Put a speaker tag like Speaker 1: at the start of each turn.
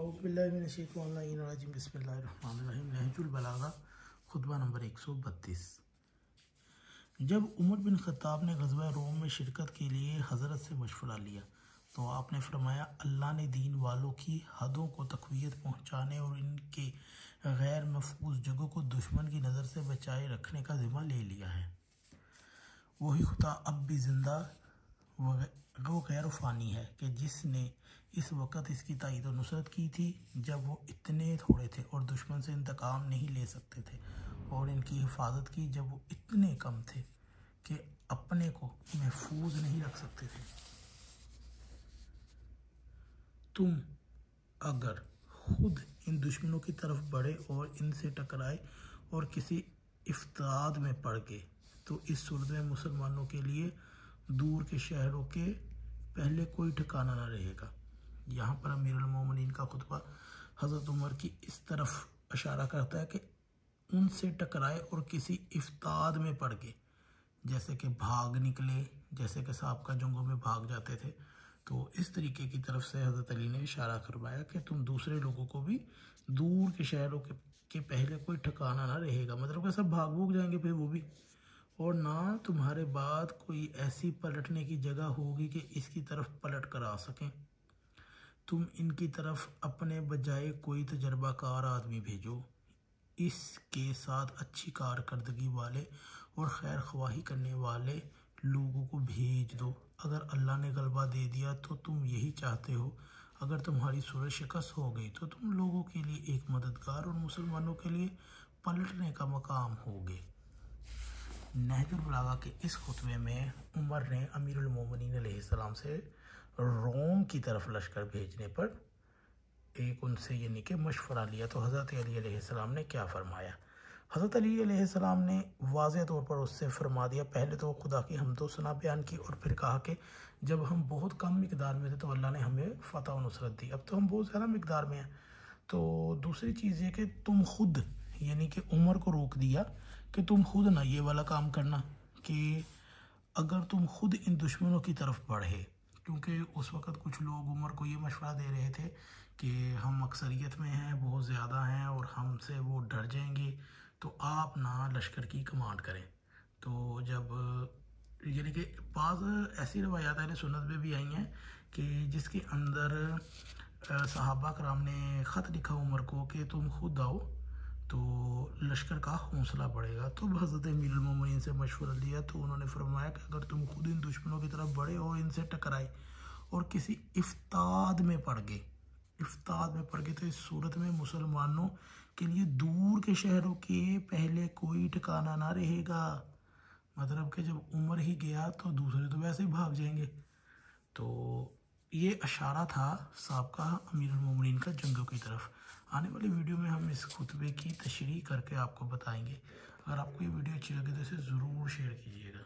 Speaker 1: اعوذ باللہ من الشیطان الرجیم بسم اللہ الرحمن الرحیم۔ نہج البلاغہ خطبہ نمبر 132۔ جب عمر بن خطاب نے غزوہ روم میں شرکت کے لیے حضرت سے مشورہ لیا تو آپ نے فرمایا، اللہ نے دین والوں کی حدوں کو تقویت پہنچانے اور ان کے غیر محفوظ جگہوں کو دشمن کی نظر سے بچائے رکھنے کا ذمہ لے لیا ہے۔ وہی خدا اب بھی زندہ وہ غیر فانی ہے کہ جس نے اس وقت اس کی تائید و نصرت کی تھی جب وہ اتنے تھوڑے تھے اور دشمن سے انتقام نہیں لے سکتے تھے، اور ان کی حفاظت کی جب وہ اتنے کم تھے کہ اپنے کو محفوظ نہیں رکھ سکتے تھے۔ تم اگر خود ان دشمنوں کی طرف بڑھے اور ان سے ٹکرائے اور کسی افتاد میں پڑ گئے تو اس صورت میں مسلمانوں کے لیے دور کے شہروں کے پہلے کوئی ٹھکانہ نہ رہے گا۔ یہاں پر امیر المومنین کا خطبہ حضرت عمر کی اس طرف اشارہ کرتا ہے کہ ان سے ٹکرائے اور کسی افتاد میں پڑ گئے، جیسے کہ بھاگ نکلے، جیسے کہ سابقہ جنگوں میں بھاگ جاتے تھے، تو اس طریقے کی طرف سے حضرت علی نے اشارہ کروایا کہ تم دوسرے لوگوں کو بھی دور کے شہروں کے پہلے کوئی ٹھکانہ نہ رہے گا، مطلب کہ سب بھاگ بھوگ جائیں گے پھر وہ بھی، اور نہ تمہارے بعد کوئی ایسی پلٹنے کی جگہ ہوگی کہ اس کی طرف پلٹ کر آ سکیں۔ تم ان کی طرف اپنے بجائے کوئی تجربہ کار آدمی بھیجو، اس کے ساتھ اچھی کارکردگی والے اور خیر خواہی کرنے والے لوگوں کو بھیج دو۔ اگر اللہ نے غلبہ دے دیا تو تم یہی چاہتے ہو، اگر تمہاری صورت شکست ہو گئی تو تم لوگوں کے لیے ایک مددگار اور مسلمانوں کے لیے پلٹنے کا مقام ہوگے۔ نہج البلاغہ کے اس خطبے میں عمر نے امیر المومنین علیہ السلام سے روم کی طرف لشکر بھیجنے پر ایک ان سے یعنی کہ مشورہ لیا، تو حضرت علی علیہ السلام نے کیا فرمایا؟ حضرت علی علیہ السلام نے واضح طور پر اس سے فرما دیا، پہلے تو خدا کی حمد و ثنا بیان کی اور پھر کہا کہ جب ہم بہت کم مقدار میں تھے تو اللہ نے ہمیں فتح و نصرت دی، اب تو ہم بہت زیادہ مقدار میں ہیں۔ تو دوسری چیز یہ کہ تم خود یعنی کہ عمر کو روک دیا کہ تم خود نہ یہ والا کام کرنا کہ اگر تم خود ان دشمنوں کی طرف بڑھے، کیونکہ اس وقت کچھ لوگ عمر کو یہ مشورہ دے رہے تھے کہ ہم اکثریت میں ہیں، بہت زیادہ ہیں اور ہم سے وہ ڈر جائیں گے، تو آپ نہ لشکر کی کمانڈ کریں۔ تو جب یعنی کہ بعض ایسی روایات اہل سنت میں بھی آئی ہیں کہ جس کے اندر صحابہ کرام نے خط لکھا عمر کو کہ تم خود آؤ تو لشکر کا حوصلہ بڑھے گا، تو حضرت امیر المومنین سے مشورہ لیا تو انہوں نے فرمایا کہ اگر تم خود ان دشمنوں کی طرف بڑھے اور ان سے ٹکرائے اور کسی افتاد میں پڑ گئے تو اس صورت میں مسلمانوں کے لیے دور کے شہروں کے پہلے کوئی ٹھکانہ نہ رہے گا، مطلب کہ جب عمر ہی گیا تو دوسرے تو ویسے ہی بھاگ جائیں گے۔ تو یہ اشارہ تھا سابقہ امیر المومنین کا جنگوں کی طرف۔ آنے والی ویڈیو میں ہم اس خطبے کی تشریح کر کے آپ کو بتائیں گے۔ اگر آپ کو یہ ویڈیو اچھی لگے تو اسے ضرور شیئر کیجیے گا۔